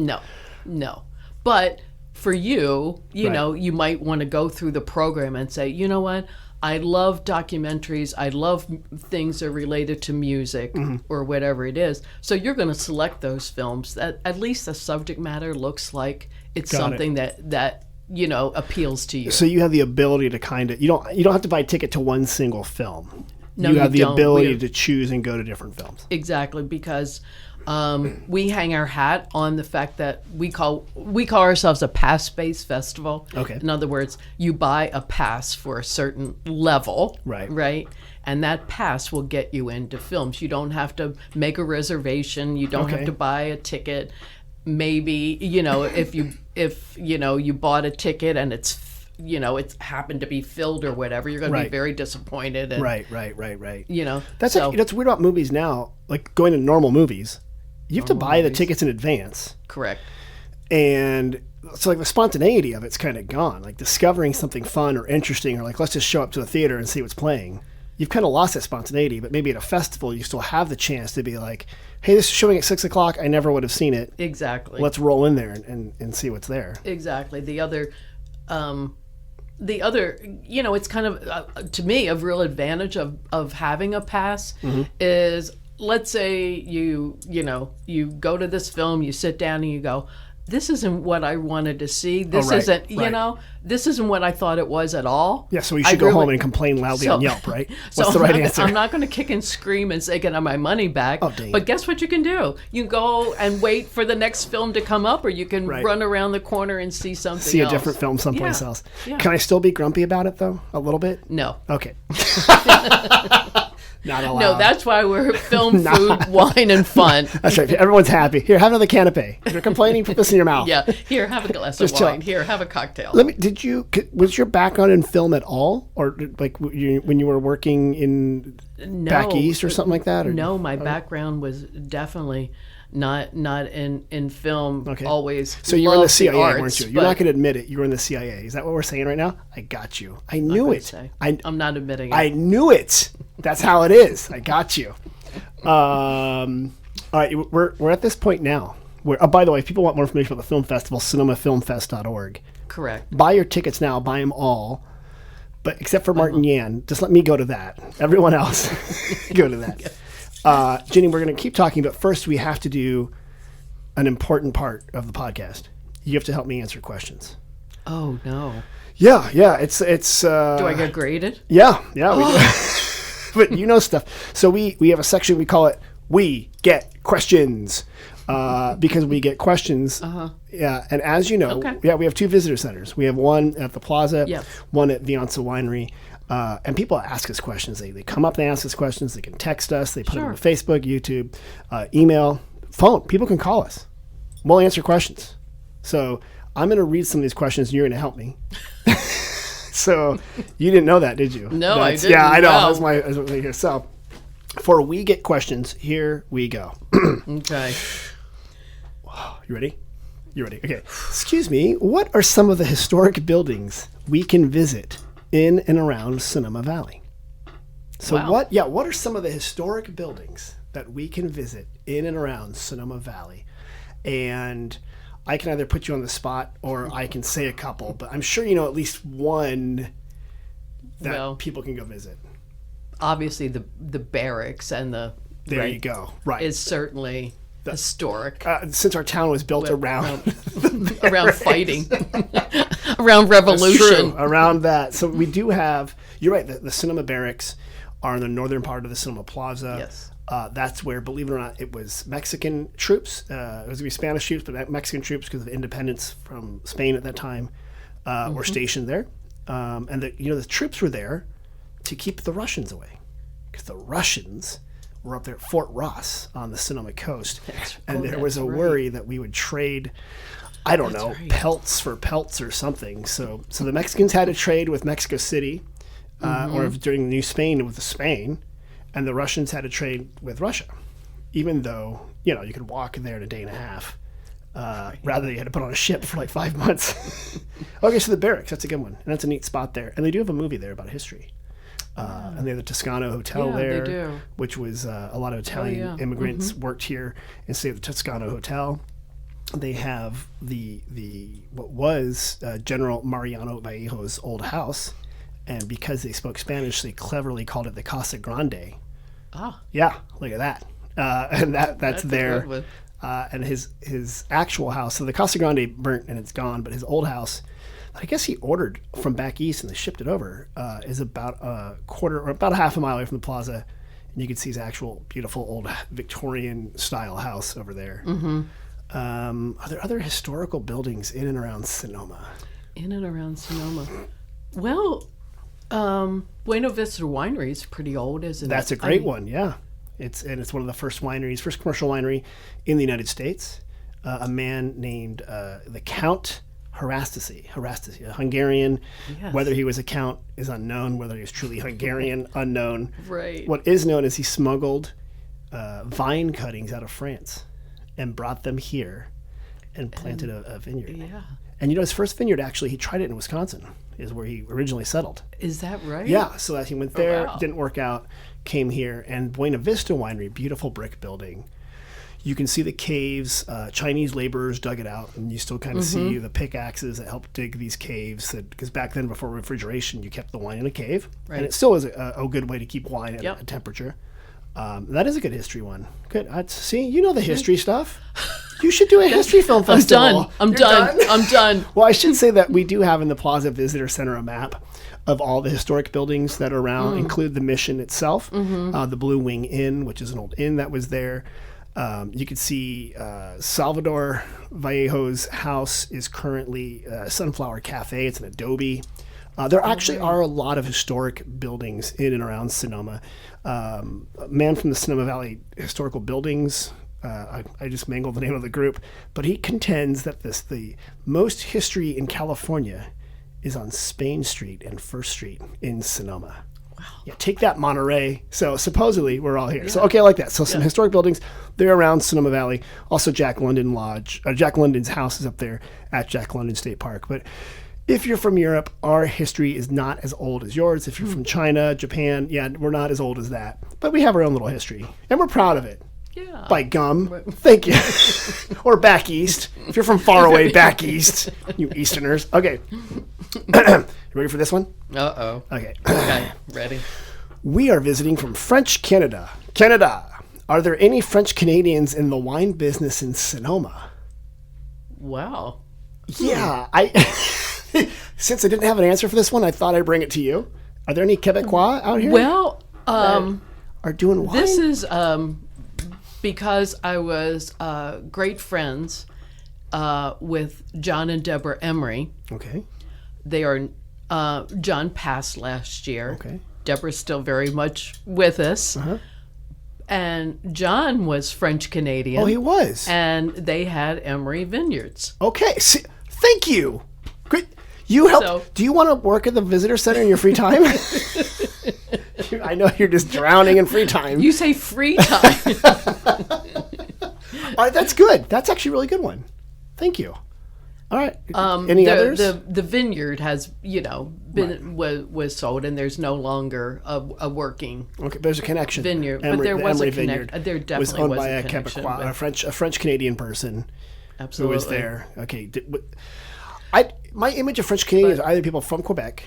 Speaker 2: No. But for you, you might want to go through the program and say, you know what? I love documentaries. I love things that are related to music or whatever it is. So you're going to select those films that at least the subject matter looks like it's something that appeals to you.
Speaker 1: So you have the ability to kind of you don't have to buy a ticket to one single film.
Speaker 2: No,
Speaker 1: you have the ability to choose and go to different films.
Speaker 2: Exactly, because we hang our hat on the fact that we call ourselves a pass-based festival.
Speaker 1: Okay.
Speaker 2: In other words, you buy a pass for a certain level, right? And that pass will get you into films. You don't have to make a reservation. You don't have to buy a ticket. Maybe if you bought a ticket and it's happened to be filled or whatever, you're going to be very disappointed. And,
Speaker 1: right.
Speaker 2: That's
Speaker 1: that's weird about movies now. Like going to normal movies, you have to buy the tickets in advance.
Speaker 2: Correct.
Speaker 1: And so the spontaneity of it's kind of gone. Like discovering something fun or interesting, or let's just show up to a theater and see what's playing. You've kind of lost that spontaneity, but maybe at a festival you still have the chance to be like, hey, this is showing at 6 o'clock. I never would have seen it.
Speaker 2: Exactly.
Speaker 1: Let's roll in there and see what's there.
Speaker 2: Exactly. The other, it's kind of, to me, a real advantage of having a pass is, let's say you go to this film, you sit down and you go, this isn't what I wanted to see. This isn't, this isn't what I thought it was at all.
Speaker 1: Yeah, so you should go home and complain loudly on Yelp, right? What's the right answer?
Speaker 2: I'm not going to kick and scream and say, get my money back.
Speaker 1: Oh, dang.
Speaker 2: But guess what you can do? You can go and wait for the next film to come up, or you can run around the corner and see something else.
Speaker 1: See a different film someplace else. Yeah. Can I still be grumpy about it, though? A little bit?
Speaker 2: No.
Speaker 1: Okay. Not allowed.
Speaker 2: No, that's why we're film, food, wine, and fun.
Speaker 1: That's right. Everyone's happy. Here, have another canapé. If you're complaining, put this in your mouth.
Speaker 2: Yeah. Here, have a glass of wine. Here, have a cocktail.
Speaker 1: Was your background in film at all? Or when you were working back east or something like that? Or?
Speaker 2: No, my background was definitely not in film.
Speaker 1: Okay.
Speaker 2: Always.
Speaker 1: So you were in the
Speaker 2: loved
Speaker 1: CIA,
Speaker 2: arts,
Speaker 1: weren't you? You're not going to admit it. You were in the CIA. Is that what we're saying right now? I got you. I knew it.
Speaker 2: I'm not admitting it.
Speaker 1: I knew it. That's how it is. I got you. All right, we're at this point now. Where, by the way, if people want more information about the film festival, sonomafilmfest.org.
Speaker 2: Correct.
Speaker 1: Buy your tickets now. Buy them all. But except for Martin Yan, just let me go to that. Everyone else, go to that. Ginny, we're going to keep talking, but first we have to do an important part of the podcast. You have to help me answer questions.
Speaker 2: Oh, no.
Speaker 1: Yeah. It's.
Speaker 2: Do I get graded?
Speaker 1: Yeah, we do. But you know stuff. So we have a section, we call it We Get Questions. Because we get questions. Yeah, and as you know, we have 2 visitor centers. We have one at the Plaza, one at Vianza Winery. And people ask us questions. They come up, they ask us questions. They can text us. They put it on Facebook, YouTube, email, phone. People can call us. We'll answer questions. So I'm going to read some of these questions, and you're going to help me. So you didn't know that, did you?
Speaker 2: No, I didn't.
Speaker 1: Yeah, I know. That's my here. So for We Get Questions, here we go.
Speaker 2: Okay.
Speaker 1: You ready? You ready? Okay. Excuse me. What are some of the historic buildings we can visit in and around Sonoma Valley? So what are some of the historic buildings that we can visit in and around Sonoma Valley? And I can either put you on the spot or I can say a couple, but I'm sure you know at least one that people can go visit.
Speaker 2: Obviously the barracks and the
Speaker 1: There you go. Right.
Speaker 2: is certainly historic.
Speaker 1: Since our town was built around
Speaker 2: fighting, around revolution.
Speaker 1: True, around that. So we do have, you're right, the Sonoma Barracks are in the northern part of the Sonoma Plaza.
Speaker 2: Yes.
Speaker 1: That's where, believe it or not, it was Mexican troops. It was going to be Spanish troops, but Mexican troops, because of independence from Spain at that time, were stationed there. And the troops were there to keep the Russians away, because the Russians were up there at Fort Ross on the Sonoma coast, and there was a worry that we would trade, pelts for pelts or something. So the Mexicans had to trade with Mexico City, or during New Spain with Spain, and the Russians had to trade with Russia, even though you could walk there in a day and a half. Rather, you had to put on a ship for like 5 months. Okay, so the barracks, that's a good one, and that's a neat spot there, and they do have a movie there about history. And they have the Toscano Hotel there,
Speaker 2: they do.
Speaker 1: which was a lot of Italian immigrants worked here and stayed at the Toscano Hotel. They have what was General Mariano Vallejo's old house, and because they spoke Spanish, they cleverly called it the Casa Grande.
Speaker 2: Ah,
Speaker 1: yeah, look at that, and that's there. And his actual house, so the Casa Grande burnt and it's gone, but his old house, I guess he ordered from back east and they shipped it over, is about a quarter or about a half a mile away from the plaza. And you can see his actual beautiful old Victorian style house over there. Are there other historical buildings in and around Sonoma?
Speaker 2: In and around Sonoma. Well, Buena Vista Winery is pretty old, isn't it?
Speaker 1: That's a great one, yeah. It's one of the first commercial winery in the United States. A man named the Count Harastasy, a Hungarian.
Speaker 2: Yes.
Speaker 1: Whether he was a count is unknown. Whether he was truly Hungarian, unknown.
Speaker 2: Right.
Speaker 1: What is known is he smuggled vine cuttings out of France and brought them here and planted a vineyard.
Speaker 2: Yeah.
Speaker 1: And his first vineyard, actually, he tried it in Wisconsin, is where he originally settled.
Speaker 2: Is that right?
Speaker 1: Yeah, so that he went there,
Speaker 2: wow.
Speaker 1: Didn't work out, came here, and Buena Vista Winery, beautiful brick building. You can see the caves. Chinese laborers dug it out, and you still kind of see the pickaxes that helped dig these caves. Because back then, before refrigeration, you kept the wine in a cave, and it still is a good way to keep wine at a temperature. That is a good history one. Good. See, you know the history stuff. You should do a history film festival.
Speaker 2: I'm done.
Speaker 1: Well, I should say that we do have in the Plaza Visitor Center a map of all the historic buildings that are around, include the Mission itself, the Blue Wing Inn, which is an old inn that was there. You can see Salvador Vallejo's house is currently Sunflower Cafe. It's an adobe. There actually are a lot of historic buildings in and around Sonoma. A man from the Sonoma Valley Historical Buildings, I just mangled the name of the group, but he contends that the most history in California is on Spain Street and First Street in Sonoma. Yeah, take that, Monterey. So supposedly we're all here. So okay, I like that. So some historic buildings. They're around Sonoma Valley. Also Jack London Lodge. Jack London's house is up there at Jack London State Park. But if you're from Europe, our history is not as old as yours. If you're from China, Japan, we're not as old as that. But we have our own little history. And we're proud of it.
Speaker 2: Yeah.
Speaker 1: By gum. Thank you. Or back east. If you're from far away, back east. You Easterners. Okay. You ready for this one?
Speaker 2: Uh-oh.
Speaker 1: Okay.
Speaker 2: Okay, ready.
Speaker 1: We are visiting from French Canada. Canada. Are there any French Canadians in the wine business in Sonoma?
Speaker 2: Wow.
Speaker 1: Yeah. Since I didn't have an answer for this one, I thought I'd bring it to you. Are there any Québécois out here?
Speaker 2: Well,
Speaker 1: are doing wine?
Speaker 2: this is because I was great friends with John and Deborah Emery.
Speaker 1: Okay.
Speaker 2: They are John passed last year.
Speaker 1: Okay.
Speaker 2: Deborah's still very much with us.
Speaker 1: Uh-huh.
Speaker 2: And John was French Canadian.
Speaker 1: Oh, he was.
Speaker 2: And they had Emery Vineyards.
Speaker 1: Okay. See, thank you. Great. You help.
Speaker 2: So-
Speaker 1: Do you want to work at the visitor center in your free time? I know you're just drowning in free time.
Speaker 2: You say free time.
Speaker 1: All right, that's good. That's actually a really good one. Thank you. All right. Any others?
Speaker 2: The vineyard has, been was sold, and there's no longer a working
Speaker 1: Okay, but there's a connection.
Speaker 2: vineyard.
Speaker 1: Emery-
Speaker 2: But there
Speaker 1: the
Speaker 2: was
Speaker 1: Emery
Speaker 2: a
Speaker 1: Vineyard
Speaker 2: connection. There definitely
Speaker 1: was owned by
Speaker 2: a
Speaker 1: a
Speaker 2: connection.
Speaker 1: Québécois, a French Canadian person
Speaker 2: Absolutely.
Speaker 1: who was there. Okay. My image of French Canadians are either people from Quebec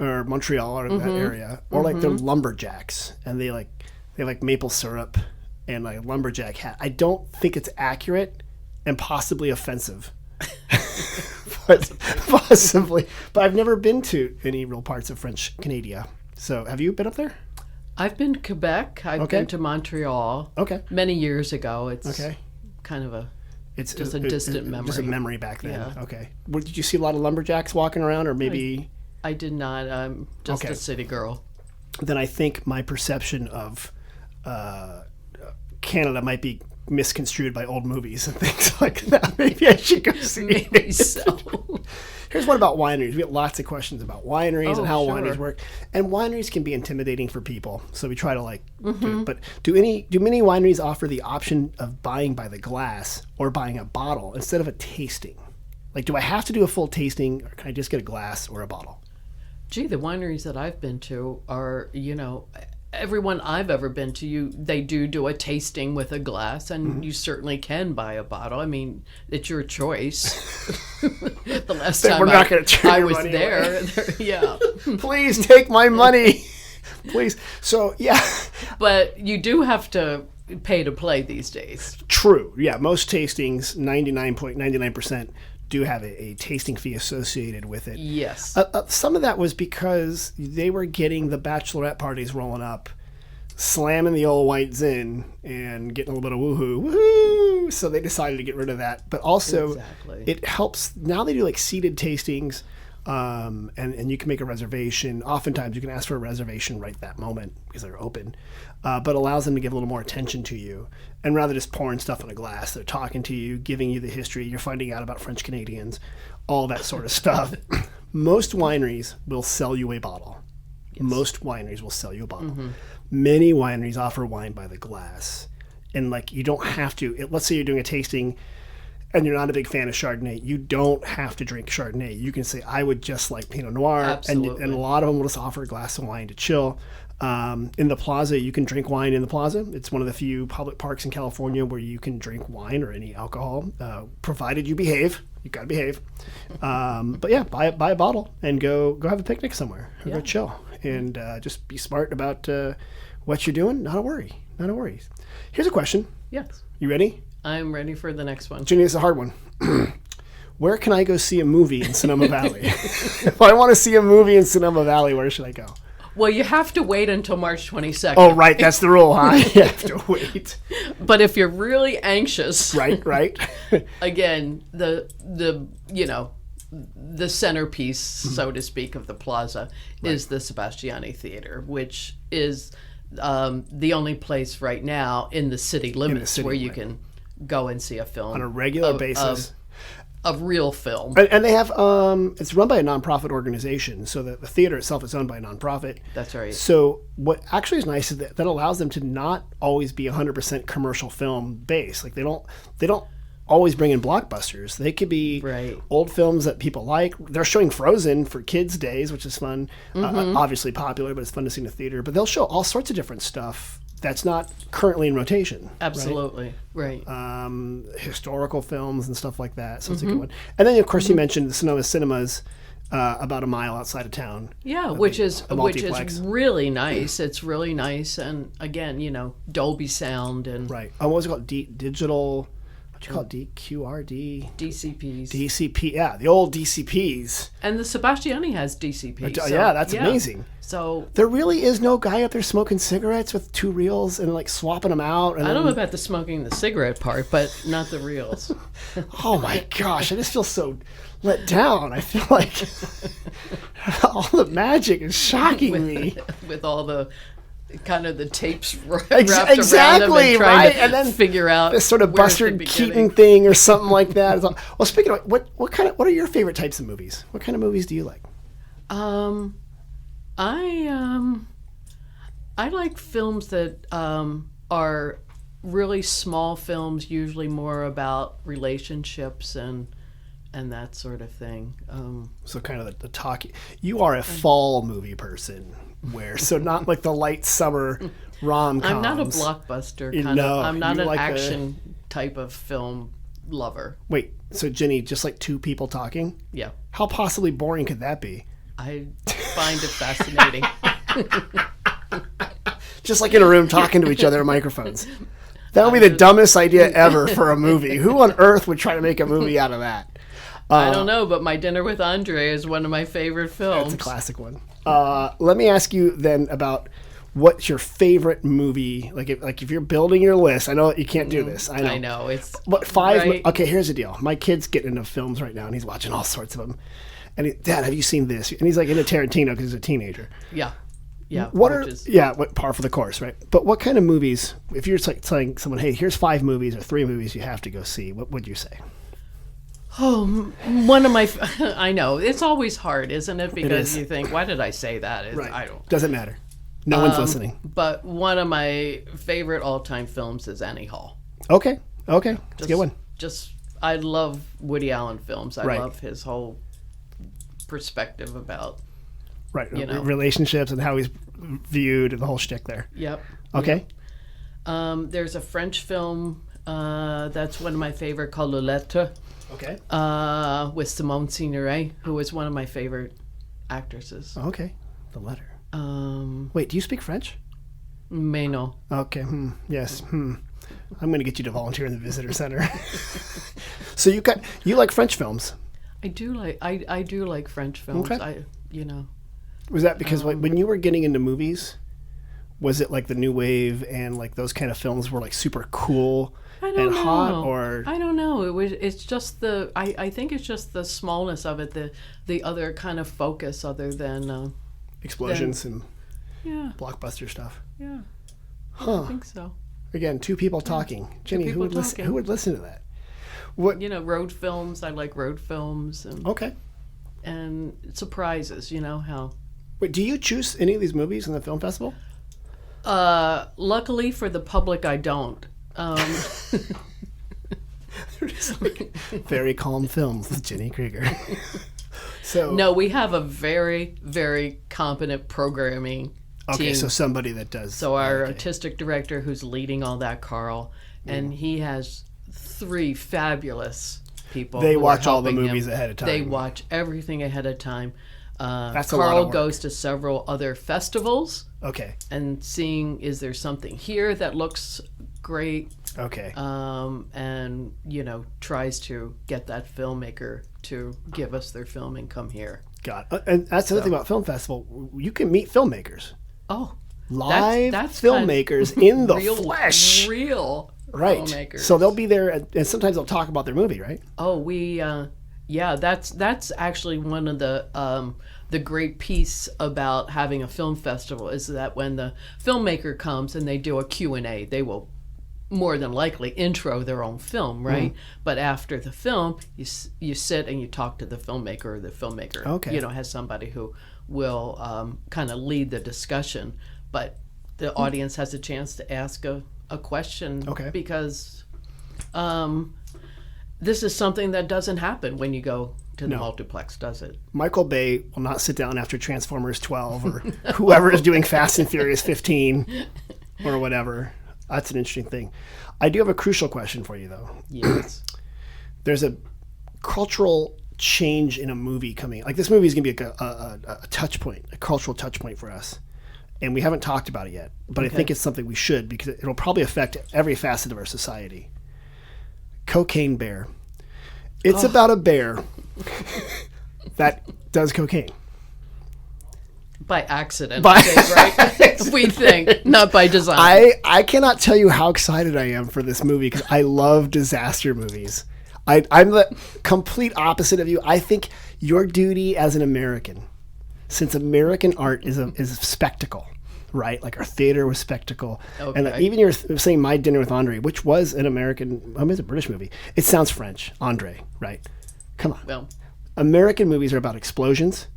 Speaker 1: or Montreal or that area, or like they're lumberjacks and they have maple syrup and like a lumberjack hat. I don't think it's accurate and possibly offensive. But possibly. But I've never been to any real parts of French Canada. So have you been up there?
Speaker 2: I've been to Quebec. I've been to Montreal.
Speaker 1: Okay.
Speaker 2: Many years ago. It's
Speaker 1: Okay.
Speaker 2: kind of
Speaker 1: It's
Speaker 2: just a distant memory.
Speaker 1: Just a memory back then.
Speaker 2: Yeah.
Speaker 1: Okay. Did you see a lot of lumberjacks walking around, or maybe?
Speaker 2: I did not. I'm just
Speaker 1: Okay.
Speaker 2: a city girl.
Speaker 1: Then I think my perception of Canada might be misconstrued by old movies and things like that. Maybe I should go see
Speaker 2: Maybe
Speaker 1: it.
Speaker 2: so.
Speaker 1: Here's one about wineries. We get lots of questions about wineries and how
Speaker 2: sure.
Speaker 1: wineries work. And wineries can be intimidating for people, so we try to do it. But do many wineries offer the option of buying by the glass or buying a bottle instead of a tasting? Like, do I have to do a full tasting, or can I just get a glass or a bottle?
Speaker 2: Gee, the wineries that I've been to are, everyone I've ever been to, they do a tasting with a glass, and you certainly can buy a bottle. I mean, it's your choice. The last time
Speaker 1: We're not gonna turn
Speaker 2: I
Speaker 1: your
Speaker 2: was
Speaker 1: money
Speaker 2: there, yeah.
Speaker 1: Please take my money. Please. So, yeah.
Speaker 2: But you do have to pay to play these days.
Speaker 1: True. Yeah, most tastings, 99.99%, do have a tasting fee associated with it.
Speaker 2: Yes.
Speaker 1: Some of that was because they were getting the bachelorette parties rolling up, slamming the old white zin and getting a little bit of woohoo. So they decided to get rid of that. But also,
Speaker 2: Exactly.
Speaker 1: it helps. Now they do like seated tastings, and you can make a reservation. Oftentimes, you can ask for a reservation right that moment because they're open, but allows them to give a little more attention to you. And rather than just pouring stuff in a glass, they're talking to you, giving you the history. You're finding out about French Canadians, all that sort of stuff. Most wineries will sell you a bottle. Yes. Most wineries will sell you a bottle. Many wineries offer wine by the glass. And you don't have to. Let's say you're doing a tasting and you're not a big fan of Chardonnay. You don't have to drink Chardonnay. You can say, I would just like Pinot Noir.
Speaker 2: Absolutely.
Speaker 1: And a lot of them will just offer a glass of wine to chill. In the plaza, you can drink wine in the plaza. It's one of the few public parks in California where you can drink wine or any alcohol, provided you behave. You've got to behave. But yeah, buy a bottle and go have a picnic somewhere. Or go chill. And just be smart about what you're doing. Not a worry. Not a worry. Here's a question.
Speaker 2: Yes.
Speaker 1: You ready?
Speaker 2: I'm ready for the next one.
Speaker 1: Ginny, it's a hard one. Where can I go see a movie in Sonoma Valley? If I want to see a movie in Sonoma Valley, where should I go?
Speaker 2: Well, you have to wait until March 22nd.
Speaker 1: Oh, right. That's the rule, huh? You have to wait.
Speaker 2: But if you're really anxious,
Speaker 1: Right.
Speaker 2: again, the centerpiece, so to speak, of the plaza is the Sebastiani Theater, which is the only place right now in the city limits where you can go and see a film
Speaker 1: On a regular basis.
Speaker 2: of real film.
Speaker 1: And they have it's run by a nonprofit organization, so the theater itself is owned by a nonprofit.
Speaker 2: That's right.
Speaker 1: So what actually is nice is that allows them to not always be 100% commercial film based. Like they don't always bring in blockbusters. They could be
Speaker 2: Right.
Speaker 1: old films that people like. They're showing Frozen for Kids Days, which is fun. Obviously popular, but it's fun to see in the theater. But they'll show all sorts of different stuff that's not currently in rotation.
Speaker 2: Absolutely. Right.
Speaker 1: Historical films and stuff like that. So it's a good one. And then, of course, you mentioned the Sonoma Cinemas about a mile outside of town.
Speaker 2: Yeah, which is
Speaker 1: multiplex.
Speaker 2: really nice. It's really nice, and again, Dolby sound and
Speaker 1: Right. What was it called? Digital. What do you call it? DQRD.
Speaker 2: DCPs.
Speaker 1: DCP. Yeah, the old DCPs.
Speaker 2: And the Sebastiani has DCPs.
Speaker 1: Yeah, that's amazing.
Speaker 2: So
Speaker 1: there really is no guy up there smoking cigarettes with two reels and like swapping them out. And
Speaker 2: I don't know about the smoking the cigarette part, but not the reels.
Speaker 1: Oh my gosh, I just feel so let down. I feel like all the magic is shocking me.
Speaker 2: With all the kind of the tapes wrapped
Speaker 1: Exactly,
Speaker 2: around them and trying
Speaker 1: right?
Speaker 2: to
Speaker 1: And then
Speaker 2: figure out
Speaker 1: this sort of
Speaker 2: where's the
Speaker 1: Buster
Speaker 2: beginning.
Speaker 1: Keaton thing or something like that. Well, speaking of what are your favorite types of movies? What kind of movies do you like?
Speaker 2: I like films that are really small films, usually more about relationships and that sort of thing.
Speaker 1: So kind of the talkie. You are a fall movie person, so not like the light summer rom-coms.
Speaker 2: I'm not a blockbuster kind
Speaker 1: No,
Speaker 2: of. I'm not
Speaker 1: you
Speaker 2: an
Speaker 1: like
Speaker 2: action type of film lover.
Speaker 1: Wait, so Ginny, just like two people talking?
Speaker 2: Yeah,
Speaker 1: How possibly boring could that be?
Speaker 2: I find it fascinating.
Speaker 1: Just like in a room talking to each other at microphones. That would be the dumbest idea ever for a movie. Who on earth would try to make a movie out of that?
Speaker 2: I don't know, but My Dinner with Andre is one of my favorite films.
Speaker 1: It's a classic one. Let me ask you then about what's your favorite movie? Like if you're building your list, I know you can't do this. I know.
Speaker 2: It's
Speaker 1: But five.
Speaker 2: right?
Speaker 1: Okay, here's the deal. My kid's getting into films right now, and he's watching all sorts of them. And Dad, have you seen this? And he's like into Tarantino because he's a teenager.
Speaker 2: Yeah. Yeah.
Speaker 1: What par for the course, right? But what kind of movies? If you're like telling someone, "Hey, here's 5 movies or 3 movies you have to go see," what would you say?
Speaker 2: Oh, one of my. I know it's always hard, isn't it? Because
Speaker 1: is.
Speaker 2: you think, "Why did I say that?"
Speaker 1: Right.
Speaker 2: I don't.
Speaker 1: Doesn't matter. No one's listening.
Speaker 2: But one of my favorite all-time films is Annie Hall.
Speaker 1: Okay. That's a good one.
Speaker 2: I love Woody Allen films. I
Speaker 1: Right.
Speaker 2: love his whole perspective about.
Speaker 1: Right. Relationships and how he's viewed and the whole shtick there.
Speaker 2: Yep.
Speaker 1: Okay.
Speaker 2: There's a French film that's one of my favorite called Le Lettre
Speaker 1: Okay.
Speaker 2: with Simone Signoret, who is one of my favorite actresses.
Speaker 1: Okay. The letter. Wait, do you speak French?
Speaker 2: Mais non.
Speaker 1: Okay. Yes. I'm going to get you to volunteer in the visitor center. So you like French films?
Speaker 2: I do like French films.
Speaker 1: Okay.
Speaker 2: I.
Speaker 1: Was that because when you were getting into movies, was it like the new wave and like those kind of films were like super cool and hot, or
Speaker 2: I don't know. It's just I think it's just the smallness of it, the other kind of focus other than
Speaker 1: explosions and
Speaker 2: yeah,
Speaker 1: blockbuster stuff?
Speaker 2: yeah.
Speaker 1: Huh.
Speaker 2: I think so.
Speaker 1: Again, 2 people talking. Ginny, who would listen?
Speaker 2: talking.
Speaker 1: Who would listen to that? What?
Speaker 2: Road films. I like road films
Speaker 1: Okay.
Speaker 2: and surprises. How.
Speaker 1: Wait, do you choose any of these movies in the film festival?
Speaker 2: Luckily for the public, I don't.
Speaker 1: They're just like very calm films with Ginny Krieger. So
Speaker 2: No, we have a very, very competent programming team.
Speaker 1: so somebody that does.
Speaker 2: So our artistic director, who's leading all that, Carl, and he has 3 fabulous people.
Speaker 1: They
Speaker 2: who are
Speaker 1: watch all the
Speaker 2: helping
Speaker 1: movies
Speaker 2: him.
Speaker 1: ahead of time.
Speaker 2: They watch everything ahead of time.
Speaker 1: That's a lot of
Speaker 2: Carl
Speaker 1: work.
Speaker 2: goes to several other festivals
Speaker 1: Okay.
Speaker 2: and seeing is there something here that looks great,
Speaker 1: Okay.
Speaker 2: and tries to get that filmmaker to give us their film and come here.
Speaker 1: Got it. And that's the other thing about film festival. You can meet filmmakers.
Speaker 2: Oh,
Speaker 1: Live
Speaker 2: that's
Speaker 1: filmmakers in the
Speaker 2: real,
Speaker 1: flesh.
Speaker 2: real
Speaker 1: Right.
Speaker 2: filmmakers.
Speaker 1: So they'll be there, and sometimes they'll talk about their movie, right?
Speaker 2: Oh, that's actually one of the great piece about having a film festival is that when the filmmaker comes and they do a Q&A, they will more than likely intro their own film, right? But after the film, you sit and you talk to the filmmaker, or the filmmaker, has somebody who will kind of lead the discussion, but the audience has a chance to ask a question, because this is something that doesn't happen when you go to the multiplex, does it?
Speaker 1: Michael Bay will not sit down after Transformers 12 or whoever is doing Fast and Furious 15 or whatever. That's an interesting thing. I do have a crucial question for you, though.
Speaker 2: Yes.
Speaker 1: There's a cultural change in a movie coming. Like, this movie is going to be a touch point, a cultural touch point for us. And we haven't talked about it yet, but I think it's something we should, because it'll probably affect every facet of our society. Cocaine Bear. It's about a bear that does cocaine.
Speaker 2: By accident, right? We think, not by design.
Speaker 1: I cannot tell you how excited I am for this movie, because I love disaster movies. I'm the complete opposite of you. I think your duty as an American, since American art is a spectacle, right? Like, our theater was spectacle. And even you're saying My Dinner with Andre, which was an American, it's a British movie. It sounds French, Andre, right? Come on.
Speaker 2: Well,
Speaker 1: American movies are about explosions,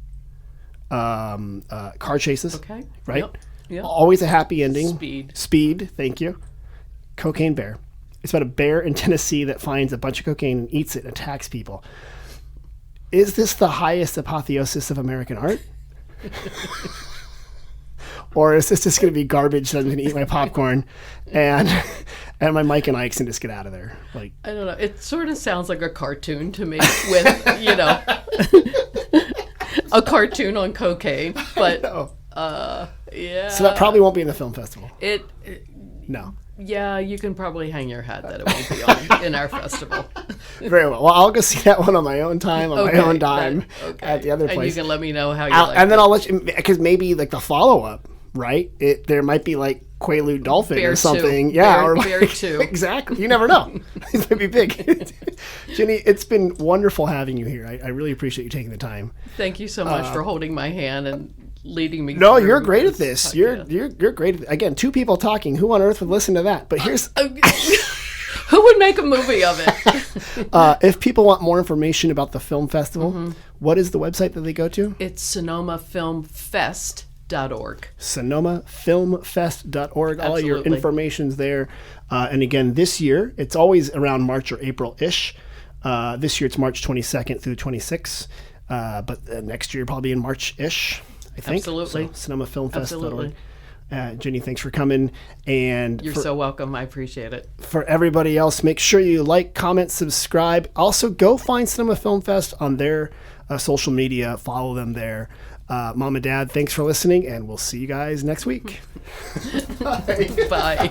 Speaker 1: car chases, right?
Speaker 2: Yep.
Speaker 1: Always a happy ending.
Speaker 2: Speed,
Speaker 1: thank you. Cocaine Bear. It's about a bear in Tennessee that finds a bunch of cocaine and eats it and attacks people. Is this the highest apotheosis of American art? Or is this just going to be garbage that I'm going to eat my popcorn and my Mike and Ike's and just get out of there? Like,
Speaker 2: I don't know. It sort of sounds like a cartoon to me with, a cartoon on cocaine. But, yeah.
Speaker 1: So that probably won't be in the film festival. No.
Speaker 2: Yeah, you can probably hang your hat that it won't be on in our festival.
Speaker 1: Very well. Well, I'll go see that one on my own time, on my own dime, at the other place.
Speaker 2: And you can let me know how you like it.
Speaker 1: And then I'll let you, because maybe like the follow-up, right? There might be like Quaalude Dolphin
Speaker 2: Bear
Speaker 1: or something.
Speaker 2: 2.
Speaker 1: Yeah.
Speaker 2: Bear 2.
Speaker 1: Exactly. You never know. It might be big. Ginny, it's been wonderful having you here. I really appreciate you taking the time.
Speaker 2: Thank you so much for holding my hand and leading me.
Speaker 1: No, you're great at this. You're great at it. Again, two people talking. Who on earth would listen to that? But here's
Speaker 2: who would make a movie of it?
Speaker 1: If people want more information about the film festival, what is the website that they go to?
Speaker 2: It's SonomaFilmFest.org.
Speaker 1: SonomaFilmFest.org. All your
Speaker 2: Absolutely.
Speaker 1: information's there. And again, this year, it's always around March or April-ish. This year, it's March 22nd through 26th. But next year, probably in March-ish, I think.
Speaker 2: Absolutely.
Speaker 1: So, SonomaFilmFest.org.
Speaker 2: Absolutely.
Speaker 1: Ginny, thanks for coming. And
Speaker 2: you're so welcome. I appreciate it.
Speaker 1: For everybody else, make sure you like, comment, subscribe. Also, go find Sonoma Film Fest on their social media. Follow them there. Mom and Dad, thanks for listening, and we'll see you guys next week. Bye.
Speaker 2: Bye.